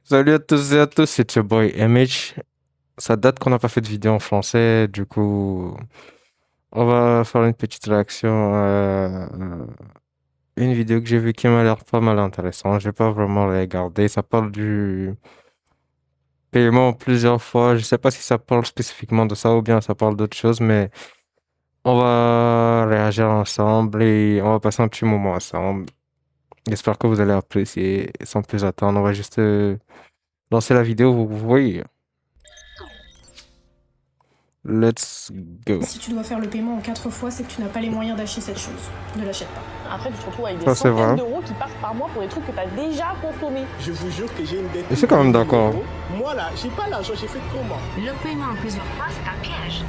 Salut à tous et à tous, c'est your boy MH. Ça date qu'on n'a pas fait de vidéo en français, du coup, on va faire une petite réaction à une vidéo que j'ai vue qui m'a l'air pas mal intéressante. J'ai pas vraiment regardé. Ça parle du paiement plusieurs fois. Je sais pas si ça parle spécifiquement de ça ou bien ça parle d'autre chose, mais on va réagir ensemble et on va passer un petit moment ensemble. J'espère que vous allez apprécier. Sans plus attendre, on va juste lancer la vidéo, vous voyez. Let's go. Si tu dois faire le paiement en 4 fois, c'est que tu n'as pas les moyens d'acheter cette chose. Ne l'achète pas. Après, tu te retrouves avec des Ça, c'est vrai. centaines d'euros qui partent par mois pour des trucs que tu as déjà consommés. Je vous jure que j'ai une dette. Et c'est quand même d'accord. Moi là, j'ai pas l'argent, j'ai fait comment? Le paiement en plusieurs fois, c'est un piège.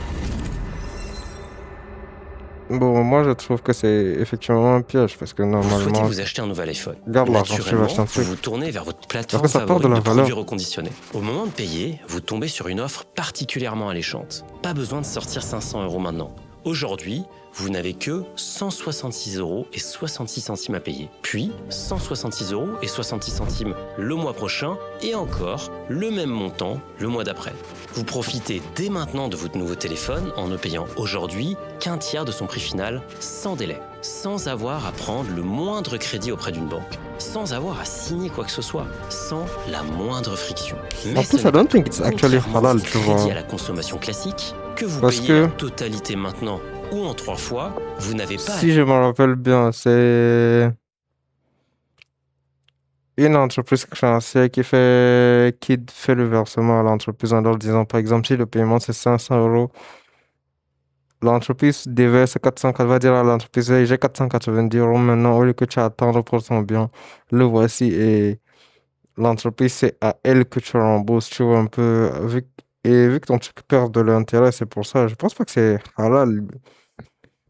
Bon, moi je trouve que c'est effectivement un piège parce que Vous souhaitez normalement, vous acheter un nouvel iPhone. garde l'argent, tu vas Naturellement, acheter un vous truc. vous tournez vers votre Parce plateforme que ça porte favorite de la de produits valeur. reconditionnés. Au moment de payer, vous tombez sur une offre particulièrement alléchante. Pas besoin de sortir 500 euros maintenant. Aujourd'hui, vous n'avez que 166 euros et 66 centimes à payer. Puis 166 euros et 66 centimes le mois prochain et encore le même montant le mois d'après. Vous profitez dès maintenant de votre nouveau téléphone en ne payant aujourd'hui qu'un tiers de son prix final sans délai, sans avoir à prendre le moindre crédit auprès d'une banque, sans avoir à signer quoi que ce soit, sans la moindre friction. En plus, I don't think it's actually halal, tu vois. Crédit à la consommation classique, que vous Parce payez que- la totalité maintenant ou en 3 fois, vous n'avez pas Si je me rappelle bien, c'est une entreprise créancière qui fait le versement à l'entreprise en leur disant, par exemple, si le paiement c'est 500 euros, l'entreprise déverse 400, elle va dire à l'entreprise, hey, j'ai 490 euros maintenant, au lieu que tu attends pour ton bien, le voici et l'entreprise, c'est à elle que tu rembourses, tu vois, un peu. Et vu que ton truc perd de l'intérêt, c'est pour ça. Je pense pas que c'est halal.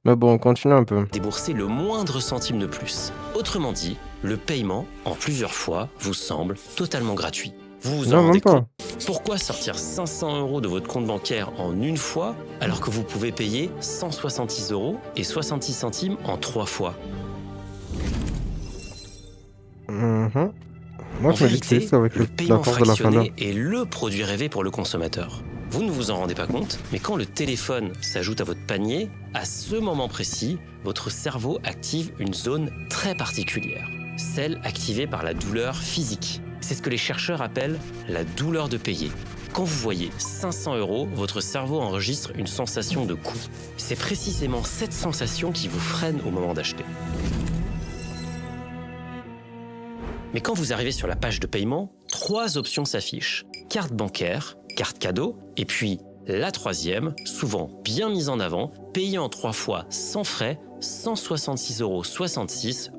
Mais bon, on continue un peu. débourser le moindre centime de plus. Autrement dit, le paiement, en plusieurs fois, vous semble totalement gratuit. Vous vous en Non, rendez même pas. compte? Pourquoi sortir 500 euros de votre compte bancaire en une fois alors que vous pouvez payer 166 euros et 66 centimes en 3 fois? Mhm. Moi, En je me dis que c'est vérité, juste avec le la paiement force de la valeur. fractionné est le produit rêvé pour le consommateur. Vous ne vous en rendez pas compte, mais quand le téléphone s'ajoute à votre panier, à ce moment précis, votre cerveau active une zone très particulière, celle activée par la douleur physique. C'est ce que les chercheurs appellent la douleur de payer. Quand vous voyez 500 euros, votre cerveau enregistre une sensation de coût. C'est précisément cette sensation qui vous freine au moment d'acheter. Mais quand vous arrivez sur la page de paiement, 3 options s'affichent. Carte bancaire, carte cadeau, et puis la troisième, souvent bien mise en avant, payée en 3 fois sans frais, 166,66 euros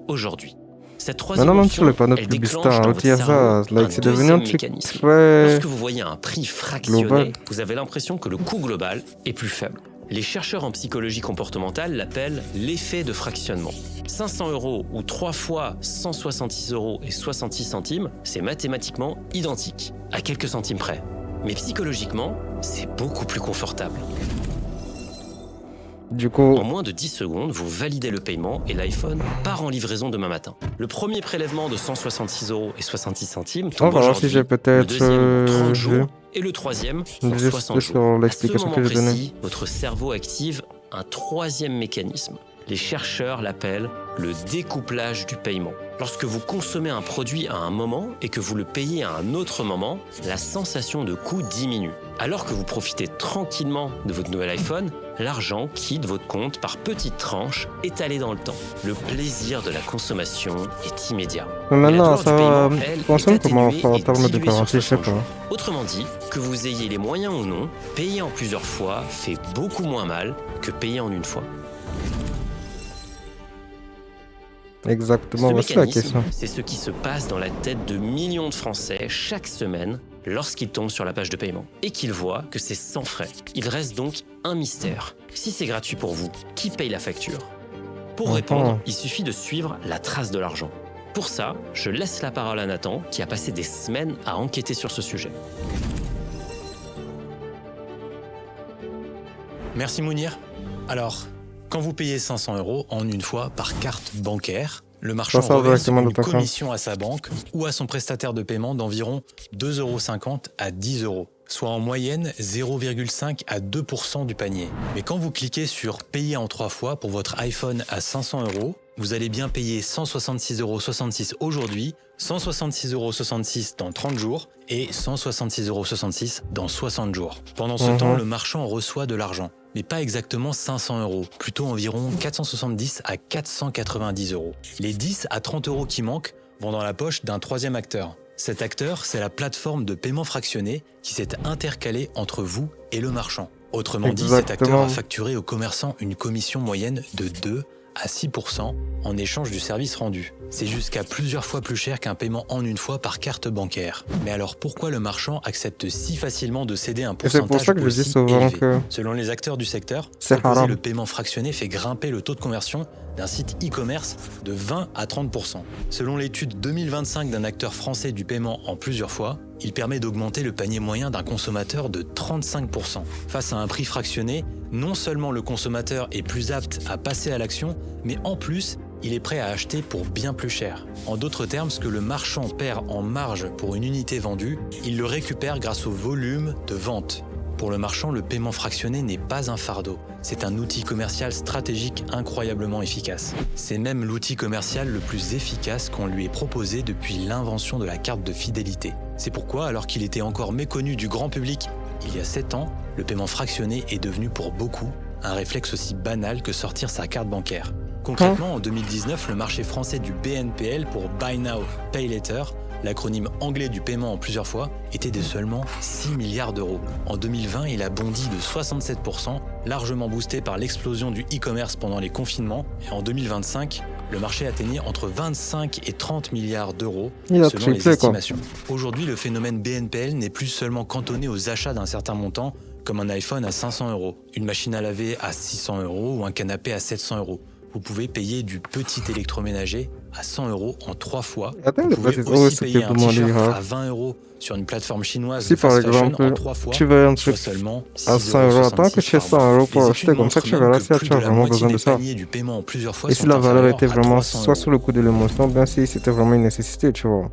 aujourd'hui. Cette troisième Maintenant, même option, sur les panneaux elle publicitaires, déclenche dans hein, votre il y a ça, cerveau like, un c'est devenu un deuxième truc mécanisme. très Lorsque vous voyez un prix fractionné, global. vous avez l'impression que le coût global est plus faible. Les chercheurs en psychologie comportementale l'appellent l'effet de fractionnement. 500 euros ou 3 fois 166 euros et 66 centimes, c'est mathématiquement identique, à quelques centimes près. Mais psychologiquement, c'est beaucoup plus confortable. Du coup, En moins de 10 secondes, vous validez le paiement et l'iPhone part en livraison demain matin. Le premier prélèvement de 166 euros et 66 centimes on tombe va voir si aujourd'hui, j'ai le peut-être deuxième en 30 vu jours et le troisième en juste 60 jours. sur À ce l'explication moment que j'ai donnée. précis, votre cerveau active un troisième mécanisme. Les chercheurs l'appellent le découplage du paiement. Lorsque vous consommez un produit à un moment et que vous le payez à un autre moment, la sensation de coût diminue. Alors que vous profitez tranquillement de votre nouvel iPhone, l'argent quitte votre compte par petites tranches étalées dans le temps. Le plaisir de la consommation est immédiat. Mais Mais la maintenant, douleur du ça paiement, elle, fonctionne est comment atténuée en et termes de diluée garantie, je sur sais 60 pas. jours. Autrement dit, que vous ayez les moyens ou non, payer en plusieurs fois fait beaucoup moins mal que payer en une fois. Exactement, Ce voici la mécanisme, question. c'est ce qui se passe dans la tête de millions de Français chaque semaine lorsqu'ils tombent sur la page de paiement et qu'ils voient que c'est sans frais. Il reste donc un mystère. Si c'est gratuit pour vous, qui paye la facture? Pour répondre, il suffit de suivre la trace de l'argent. Pour ça, je laisse la parole à Nathan qui a passé des semaines à enquêter sur ce sujet. Merci Mounir. Alors, quand vous payez 500 euros en une fois par carte bancaire, Le marchand sort reverse directement de une ton compte. commission à sa banque ou à son prestataire de paiement d'environ 2,50 € à 10 €, soit en moyenne 0,5 à 2% du panier. Mais quand vous cliquez sur « Payer en 3 fois » pour votre iPhone à 500 €, vous allez bien payer 166,66 € aujourd'hui, 166,66 € dans 30 jours et 166,66 € dans 60 jours. Pendant ce temps, le marchand reçoit de l'argent, mais pas exactement 500 €, plutôt environ 470 à 490 €. Les 10 à 30 € qui manquent vont dans la poche d'un troisième acteur. Cet acteur, c'est la plateforme de paiement fractionné qui s'est intercalée entre vous et le marchand. Autrement dit, cet acteur Exactement. a facturé aux commerçants une commission moyenne de 2 à 6% en échange du service rendu. C'est jusqu'à plusieurs fois plus cher qu'un paiement en une fois par carte bancaire. Mais alors pourquoi le marchand accepte si facilement de céder un Et c'est pour pourcentage ça que je dis aussi souvent élevé? que Selon les acteurs du secteur, c'est proposer haram. le paiement fractionné fait grimper le taux de conversion d'un site e-commerce de 20 à 30%. Selon l'étude 2025 d'un acteur français du paiement en plusieurs fois, il permet d'augmenter le panier moyen d'un consommateur de 35%. Face à un prix fractionné, non seulement le consommateur est plus apte à passer à l'action, mais en plus, il est prêt à acheter pour bien plus cher. En d'autres termes, ce que le marchand perd en marge pour une unité vendue, il le récupère grâce au volume de vente. Pour le marchand, le paiement fractionné n'est pas un fardeau. C'est un outil commercial stratégique incroyablement efficace. C'est même l'outil commercial le plus efficace qu'on lui ait proposé depuis l'invention de la carte de fidélité. C'est pourquoi, alors qu'il était encore méconnu du grand public il y a 7 ans, le paiement fractionné est devenu pour beaucoup un réflexe aussi banal que sortir sa carte bancaire. Concrètement, en 2019, le marché français du BNPL pour Buy Now, Pay Later, l'acronyme anglais du paiement en plusieurs fois, était de seulement 6 milliards d'euros. En 2020, il a bondi de 67%, largement boosté par l'explosion du e-commerce pendant les confinements. Et en 2025, le marché atteignait entre 25 et 30 milliards d'euros, Il a selon les triplé, quoi. estimations. Aujourd'hui, le phénomène BNPL n'est plus seulement cantonné aux achats d'un certain montant, comme un iPhone à 500 €, une machine à laver à 600 € ou un canapé à 700 €. Vous pouvez payer du petit électroménager à 100 € en 3 fois. Attends, Vous le pouvez petit- aussi oh, c'était payer un demandé, t-shirt hein. à 20 € sur une plateforme chinoise Si de par fast fashion exemple, en 3 fois, tu veux un soit truc seulement à 100 €, attends que tu aies 100 € pour acheter, comme ça tu verras si tu as vraiment besoin de ça. Du paiement en plusieurs fois Et si sont la valeur inférieurs était à vraiment 300 soit €. sous le coup de l'émotion, bien si c'était vraiment une nécessité, tu vois.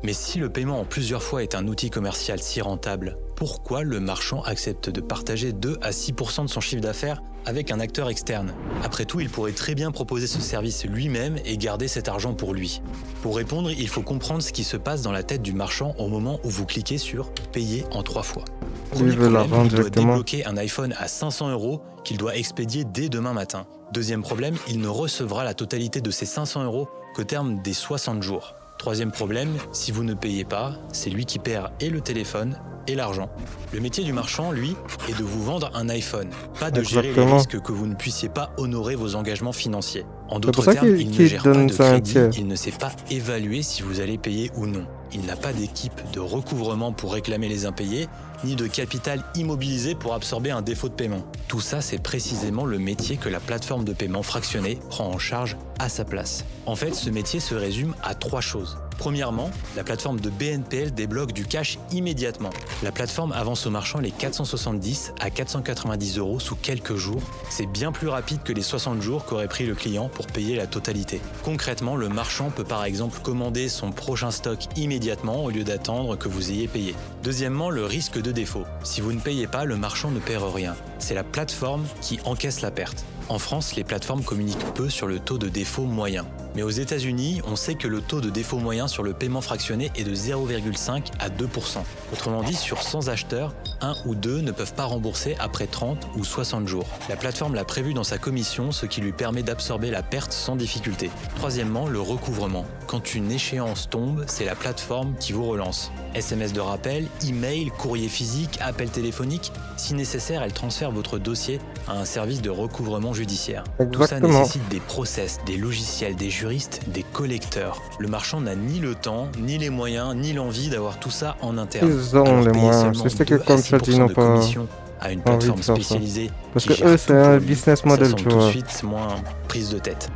Mais si le paiement en plusieurs fois est un outil commercial si rentable, pourquoi le marchand accepte de partager 2 à 6% de son chiffre d'affaires avec un acteur externe? Après tout, il pourrait très bien proposer ce service lui-même et garder cet argent pour lui. Pour répondre, il faut comprendre ce qui se passe dans la tête du marchand au moment où vous cliquez sur « Payer en 3 fois ». Premier veut la problème, vendre il doit directement. débloquer un iPhone à 500 € qu'il doit expédier dès demain matin. Deuxième problème, il ne recevra la totalité de ces 500 € qu'au terme des 60 jours. Troisième problème, si vous ne payez pas, c'est lui qui perd et le téléphone et l'argent. Le métier du marchand, lui, est de vous vendre un iPhone, pas de gérer les Exactement. risques que vous ne puissiez pas honorer vos engagements financiers. En pour d'autres ça termes, qu'il- il ne qu'il gère pas donne de ça à un crédit, tiers. il ne sait pas évaluer si vous allez payer ou non. Il n'a pas d'équipe de recouvrement pour réclamer les impayés, ni de capital immobilisé pour absorber un défaut de paiement. Tout ça, c'est précisément le métier que la plateforme de paiement fractionné prend en charge à sa place. En fait, ce métier se résume à 3 choses. Premièrement, la plateforme de BNPL débloque du cash immédiatement. La plateforme avance au marchand les 470 à 490 € sous quelques jours. C'est bien plus rapide que les 60 jours qu'aurait pris le client pour payer la totalité. Concrètement, le marchand peut par exemple commander son prochain stock immédiatement au lieu d'attendre que vous ayez payé. Deuxièmement, le risque de défaut. Si vous ne payez pas, le marchand ne perd rien. C'est la plateforme qui encaisse la perte. En France, les plateformes communiquent peu sur le taux de défaut moyen. Mais aux États-Unis, on sait que le taux de défaut moyen sur le paiement fractionné est de 0,5 à 2%. Autrement dit, sur 100 acheteurs, 1 ou 2 ne peuvent pas rembourser après 30 ou 60 jours. La plateforme l'a prévu dans sa commission, ce qui lui permet d'absorber la perte sans difficulté. Troisièmement, le recouvrement. Quand une échéance tombe, c'est la plateforme qui vous relance. SMS de rappel, email, courrier physique, appel téléphonique. Si nécessaire, elle transfère votre dossier à un service de recouvrement judiciaire. Tout ça Exactement. nécessite des process, des logiciels, des juristes, des collecteurs. Le marchand n'a ni le temps, ni les moyens, ni l'envie d'avoir tout ça en interne. Ils ont Alors, les payer moyens. seulement C'est ce que 2 à comme tu as dit, 6% non de pas commission à une pas envie plateforme de faire ça. spécialisée Parce qui que gère eux, tout c'est pour un lui, business ça model, semble tu tout de vois. suite moins prise de tête.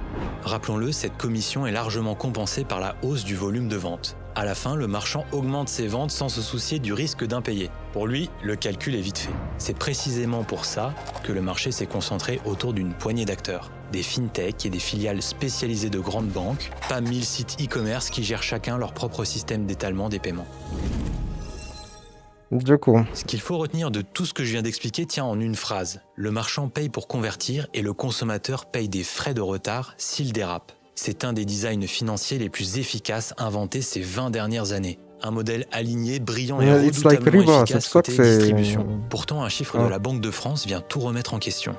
Rappelons-le, cette commission est largement compensée par la hausse du volume de vente. À la fin, le marchand augmente ses ventes sans se soucier du risque d'impayé. Pour lui, le calcul est vite fait. C'est précisément pour ça que le marché s'est concentré autour d'une poignée d'acteurs. Des fintechs et des filiales spécialisées de grandes banques, pas 1000 sites e-commerce qui gèrent chacun leur propre système d'étalement des paiements. Du coup, Ce qu'il faut retenir de tout ce que je viens d'expliquer tient en une phrase. Le marchand paye pour convertir et le consommateur paye des frais de retard s'il dérape. C'est un des designs financiers les plus efficaces inventés ces 20 dernières années. Un modèle aligné, brillant et Yeah, it's like redoutablement Riba, efficace c'est pour ça côté que c'est- distribution. Pourtant, un chiffre de Ah. la Banque de France vient tout remettre en question.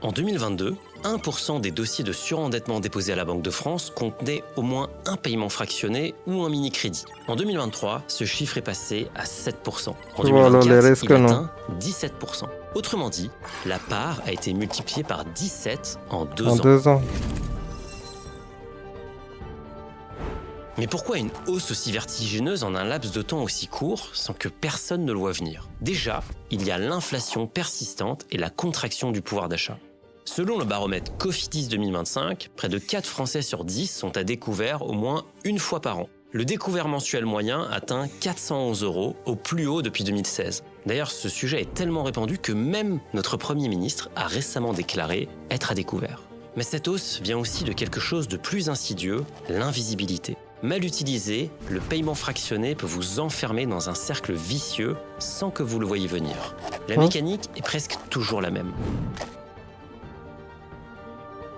En 2022, 1% des dossiers de surendettement déposés à la Banque de France contenaient au moins un paiement fractionné ou un mini-crédit. En 2023, ce chiffre est passé à 7%. En Voilà, 2024, les risques, il non. atteint 17%. Autrement dit, la part a été multipliée par 17 en 2 en ans. 2 ans. Mais pourquoi une hausse aussi vertigineuse en un laps de temps aussi court sans que personne ne le voit venir? Déjà, il y a l'inflation persistante et la contraction du pouvoir d'achat. Selon le baromètre Cofidis 2025, près de 4 Français sur 10 sont à découvert au moins une fois par an. Le découvert mensuel moyen atteint 411 € au plus haut depuis 2016. D'ailleurs, ce sujet est tellement répandu que même notre Premier ministre a récemment déclaré être à découvert. Mais cette hausse vient aussi de quelque chose de plus insidieux, l'invisibilité. Mal utilisé, le paiement fractionné peut vous enfermer dans un cercle vicieux sans que vous le voyiez venir. La mécanique est presque toujours la même.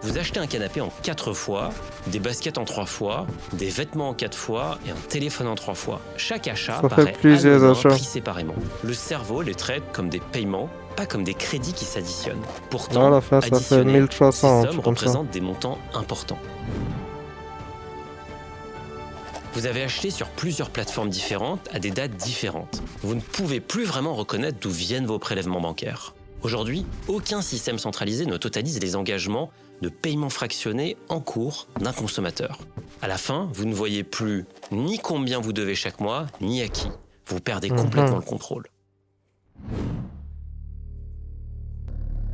Vous achetez un canapé en 4 fois, des baskets en 3 fois, des vêtements en 4 fois et un téléphone en 3 fois. Chaque achat Ça fait paraît plusieurs anodin, achats. pris séparément. Le cerveau les traite comme des paiements, pas comme des crédits qui s'additionnent. Pourtant, À la fin, ça fait additionnés, 1300, un ces sommes truc comme ça. représentent des montants importants. Vous avez acheté sur plusieurs plateformes différentes à des dates différentes. Vous ne pouvez plus vraiment reconnaître d'où viennent vos prélèvements bancaires. Aujourd'hui, aucun système centralisé ne totalise les engagements de paiement fractionné en cours d'un consommateur. À la fin, vous ne voyez plus ni combien vous devez chaque mois, ni à qui. Vous perdez complètement le contrôle.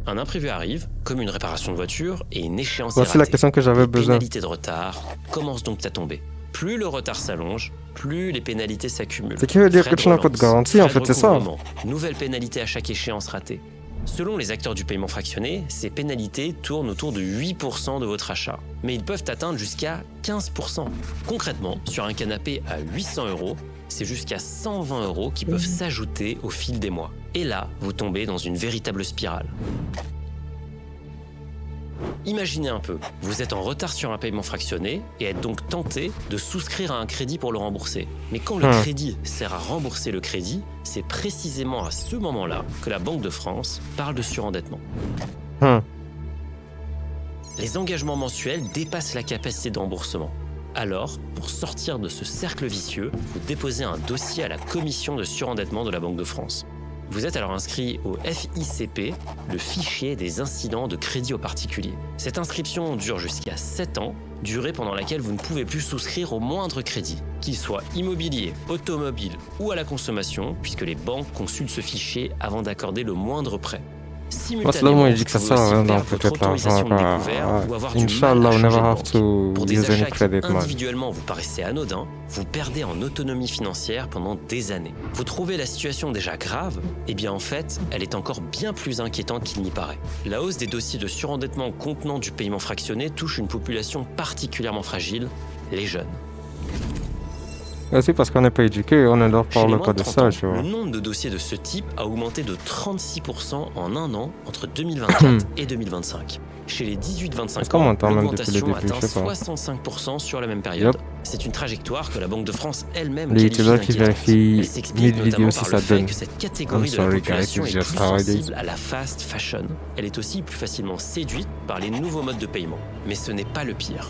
Un imprévu arrive, comme une réparation de voiture, et une échéance est Voici la ratée. question que j'avais Les besoin. pénalités de retard commencent donc à tomber. Plus le retard s'allonge, plus les pénalités s'accumulent. C'est qui veut dire Frais que tu n'as pas de relance, garantie, en frais fait, c'est ça. recouvrement, nouvelles pénalités à chaque échéance ratée. Selon les acteurs du paiement fractionné, ces pénalités tournent autour de 8% de votre achat. Mais ils peuvent atteindre jusqu'à 15%. Concrètement, sur un canapé à 800 €, c'est jusqu'à 120 € qui peuvent s'ajouter au fil des mois. Et là, vous tombez dans une véritable spirale. Imaginez un peu, vous êtes en retard sur un paiement fractionné et êtes donc tenté de souscrire à un crédit pour le rembourser. Mais quand le crédit sert à rembourser le crédit, c'est précisément à ce moment-là que la Banque de France parle de surendettement. Les engagements mensuels dépassent la capacité de remboursement. Alors, pour sortir de ce cercle vicieux, vous déposez un dossier à la commission de surendettement de la Banque de France. Vous êtes alors inscrit au FICP, le fichier des incidents de crédit aux particuliers. Cette inscription dure jusqu'à 7 ans, durée pendant laquelle vous ne pouvez plus souscrire au moindre crédit, qu'il soit immobilier, automobile ou à la consommation, puisque les banques consultent ce fichier avant d'accorder le moindre prêt. Moi, il dit que ça sert à rien d'en votre peut-être l'argent. autorisation de découvert ou avoir du mal à Inch'Allah, we changer never de have banque. to Pour des use any achats qui credit, man. individuellement vous paraissaient anodins, vous perdez en autonomie financière pendant des années. Vous trouvez la situation déjà grave? Eh bien en fait, elle est encore bien plus inquiétante qu'il n'y paraît. La hausse des dossiers de surendettement contenant du paiement fractionné touche une population particulièrement fragile, les jeunes. C'est parce qu'on n'est pas éduqué, on ne leur Chez les parle moins pas de de 30 ça, ans, tu vois. le nombre de dossiers de ce type a augmenté de 36% en un an entre 2024 et 2025. Chez les 18-25 Est-ce qu'on ans, m'entend même depuis le l'augmentation début, atteint je sais pas. 65% sur la même période. Yep. C'est une trajectoire que la Banque de France elle-même Les qualifie youtubeurs qui d'inquiétante. vérifient Elle s'explique 1000 notamment vidéos si par ça le fait donne. que cette catégorie de la sorry, guys, population it's est just plus how it is. sensible à la fast fashion. Elle est aussi plus facilement séduite par les nouveaux modes de paiement. Mais ce n'est pas le pire.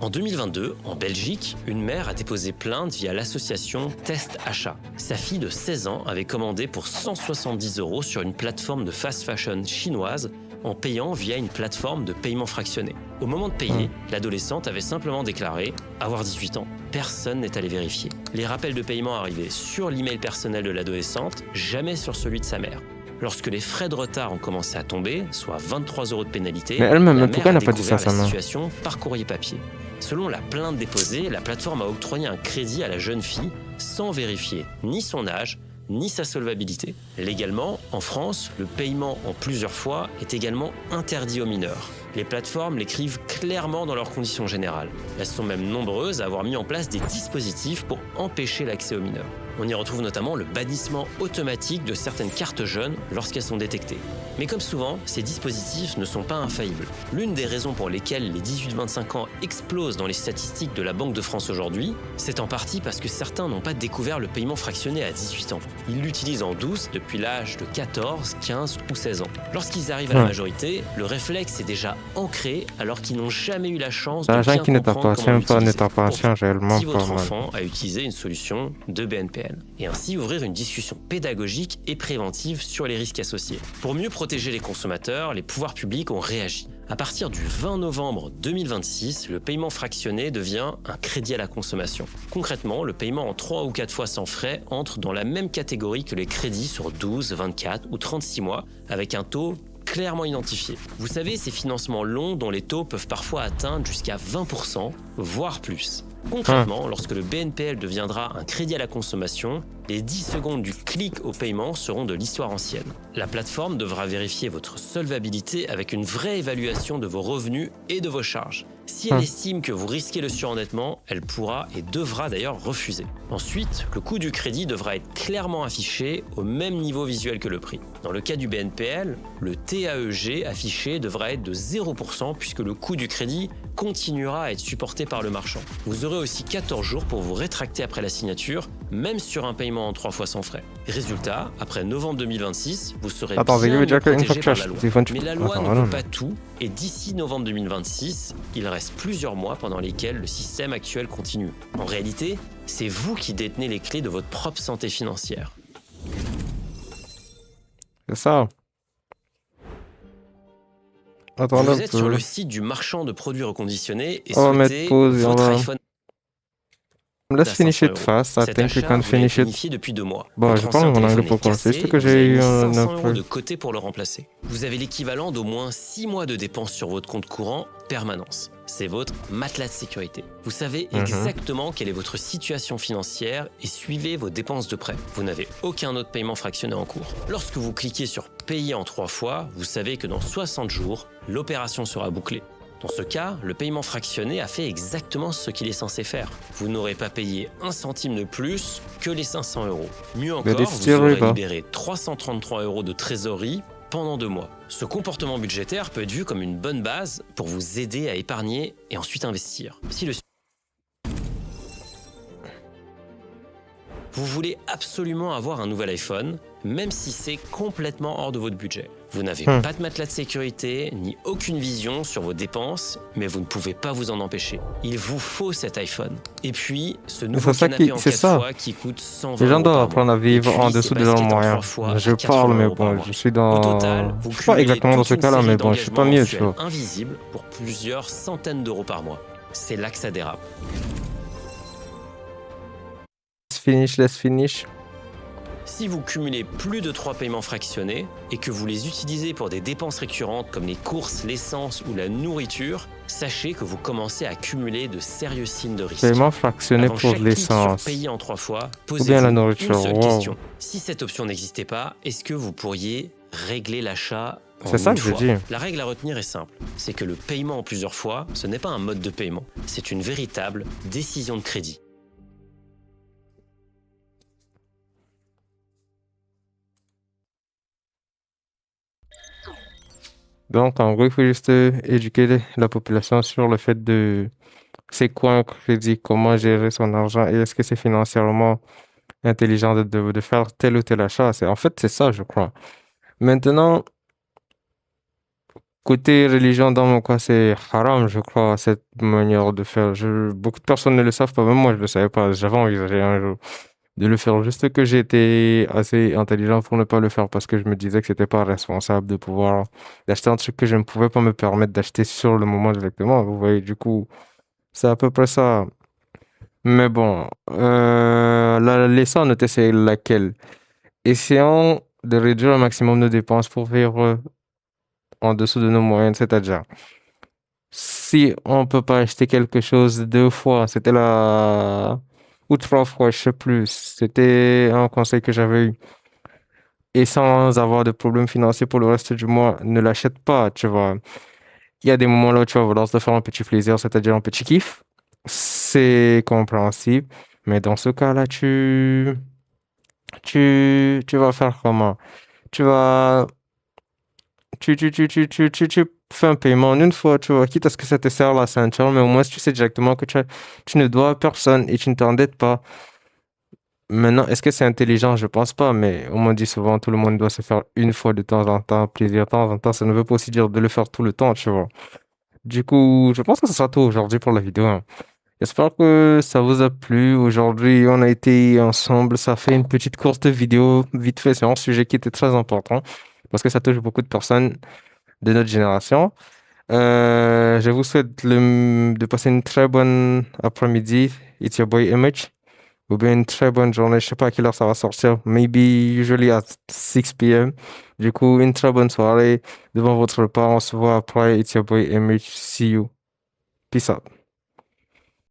En 2022, en Belgique, une mère a déposé plainte via l'association Test Achat. Sa fille de 16 ans avait commandé pour 170 € sur une plateforme de fast fashion chinoise en payant via une plateforme de paiement fractionné. Au moment de payer, l'adolescente avait simplement déclaré avoir 18 ans. Personne n'est allé vérifier. Les rappels de paiement arrivaient sur l'email personnel de l'adolescente, jamais sur celui de sa mère. Lorsque les frais de retard ont commencé à tomber, soit 23 € de pénalité, Mais elle-même, la pourquoi mère elle a n'a pas dit ça à découvert sa la main? situation par courrier papier. Selon la plainte déposée, la plateforme a octroyé un crédit à la jeune fille sans vérifier ni son âge, ni sa solvabilité. Légalement, en France, le paiement en plusieurs fois est également interdit aux mineurs. Les plateformes l'écrivent clairement dans leurs conditions générales. Elles sont même nombreuses à avoir mis en place des dispositifs pour empêcher l'accès aux mineurs. On y retrouve notamment le bannissement automatique de certaines cartes jeunes lorsqu'elles sont détectées. Mais comme souvent, ces dispositifs ne sont pas infaillibles. L'une des raisons pour lesquelles les 18-25 ans explosent dans les statistiques de la Banque de France aujourd'hui, c'est en partie parce que certains n'ont pas découvert le paiement fractionné à 18 ans. Ils l'utilisent en douce depuis l'âge de 14, 15 ou 16 ans. Lorsqu'ils arrivent à la majorité, le réflexe est déjà ancré alors qu'ils n'ont jamais eu la chance de L'argent bien qui ne comprendre t'appartient comment pas ne l'utiliser. t'appartient réellement Si pas, votre man. enfant a utilisé une solution de BNPL et ainsi ouvrir une discussion pédagogique et préventive sur les risques associés. Pour mieux protéger les consommateurs, les pouvoirs publics ont réagi. À partir du 20 novembre 2026, le paiement fractionné devient un crédit à la consommation. Concrètement, le paiement en 3 ou 4 fois sans frais entre dans la même catégorie que les crédits sur 12, 24 ou 36 mois avec un taux clairement identifié. Vous savez, ces financements longs dont les taux peuvent parfois atteindre jusqu'à 20%, voire plus. Concrètement, lorsque le BNPL deviendra un crédit à la consommation, les 10 secondes du clic au paiement seront de l'histoire ancienne. La plateforme devra vérifier votre solvabilité avec une vraie évaluation de vos revenus et de vos charges. Si elle estime que vous risquez le surendettement, elle pourra et devra d'ailleurs refuser. Ensuite, le coût du crédit devra être clairement affiché au même niveau visuel que le prix. Dans le cas du BNPL, le TAEG affiché devra être de 0% puisque le coût du crédit continuera à être supporté par le marchand. Vous aurez aussi 14 jours pour vous rétracter après la signature, même sur un paiement en 3 fois sans frais. Résultat, après novembre 2026, vous serez Attends, bien je vais mieux dire une fois protégé que par je la loi. téléphone, Mais la loi attends, ne voilà. peut pas tout, et d'ici novembre 2026, il reste plusieurs mois pendant lesquels le système actuel continue. En réalité, c'est vous qui détenez les clés de votre propre santé financière. C'est ça. Attends, Vous là, êtes sur le site du marchand de produits reconditionnés et On va souhaitez mettre pause et on votre va... iPhone Let's à finish 500 it €. fast. I Cet think we achat, can vous l'avez finish it. planifié depuis 2 mois. Bon, Votre j'ai pas ancien mon angle téléphone est pour cassé, juste que vous avez j'ai mis eu un 500 € peu. de côté pour le remplacer. Vous avez l'équivalent d'au moins 6 mois de dépenses sur votre compte courant permanence. C'est votre matelas de sécurité. Vous savez exactement quelle est votre situation financière et suivez vos dépenses de près. Vous n'avez aucun autre paiement fractionné en cours. Lorsque vous cliquez sur payer en 3 fois, vous savez que dans 60 jours, l'opération sera bouclée. Dans ce cas, le paiement fractionné a fait exactement ce qu'il est censé faire. Vous n'aurez pas payé un centime de plus que les 500 €. Mieux encore, vous aurez libéré 333 € de trésorerie pendant 2 mois. Ce comportement budgétaire peut être vu comme une bonne base pour vous aider à épargner et ensuite investir. Si vous voulez absolument avoir un nouvel iPhone, même si c'est complètement hors de votre budget. Vous n'avez pas de matelas de sécurité, ni aucune vision sur vos dépenses, mais vous ne pouvez pas vous en empêcher. Il vous faut cet iPhone. Et puis, ce nouveau canapé en 4 fois qui coûte 120 Les gens € doivent par apprendre mois. à vivre Et puis, en dessous ces de leurs baskets en moyens. 3 fois Je à parle, mais 80 € par bon, mois. je suis dans... Au total, vous je suis pas cumulez exactement dans toute ce une cas-là, série mais bon, je suis pas d'engagements mieux, tu mensuels vois. invisibles pour plusieurs centaines d'euros par mois. C'est là que ça dérape. Let's finish. Si vous cumulez plus de 3 paiements fractionnés et que vous les utilisez pour des dépenses récurrentes comme les courses, l'essence ou la nourriture, sachez que vous commencez à cumuler de sérieux signes de risque. Paiement fractionné Avant pour chaque clic l'essence. sur payer en 3 fois, Ou bien posez-vous la nourriture. une seule Wow. question. Si cette option n'existait pas, est-ce que vous pourriez régler l'achat en C'est ça une que je fois? dis. La règle à retenir est simple. C'est que le paiement en plusieurs fois, ce n'est pas un mode de paiement. C'est une véritable décision de crédit. Donc, en gros, il faut juste éduquer la population sur le fait de c'est quoi un crédit, comment gérer son argent et est-ce que c'est financièrement intelligent de faire tel ou tel achat. En fait, c'est ça, je crois. Maintenant, côté religion, dans mon cas, c'est haram, je crois, cette manière de faire. Beaucoup de personnes ne le savent pas, même moi, je ne le savais pas. J'avais envisagé un jour de le faire, juste que j'étais assez intelligent pour ne pas le faire parce que je me disais que c'était pas responsable de pouvoir d'acheter un truc que je ne pouvais pas me permettre d'acheter sur le moment directement. Vous voyez, du coup, c'est à peu près ça. Mais bon, la leçon, noter c'est laquelle? Essayons de réduire au maximum nos dépenses pour vivre en dessous de nos moyens, c'est-à-dire si on peut pas acheter quelque chose 2 fois, c'était la ou 3 fois, je sais plus, c'était un conseil que j'avais eu. Et sans avoir de problème financier pour le reste du mois, ne l'achète pas, tu vois. Il y a des moments là où tu vas vouloir te faire un petit plaisir, c'est-à-dire un petit kiff. C'est compréhensible, mais dans ce cas-là, tu vas faire comment? Tu vas tu fais un paiement en une fois, tu vois, quitte à ce que ça te serre la ceinture, mais au moins, si tu sais directement que tu ne dois à personne et tu ne t'endettes pas. Maintenant, est-ce que c'est intelligent? Je pense pas, mais on m'a dit souvent, tout le monde doit se faire une fois de temps en temps, plaisir de temps en temps. Ça ne veut pas aussi dire de le faire tout le temps, tu vois. Du coup, je pense que ce sera tout aujourd'hui pour la vidéo, hein. J'espère que ça vous a plu. Aujourd'hui, on a été ensemble. Ça fait une petite courte vidéo, vite fait. C'est un sujet qui était très important parce que ça touche beaucoup de personnes de notre génération. Je vous souhaite de passer une très bonne après-midi. It's your boy Image. Ou bien une très bonne journée. Je sais pas à quelle heure ça va sortir. Maybe usually at 6 p.m. Du coup, une très bonne soirée devant votre repas. On se voit après. It's your boy Image. See you. Peace out.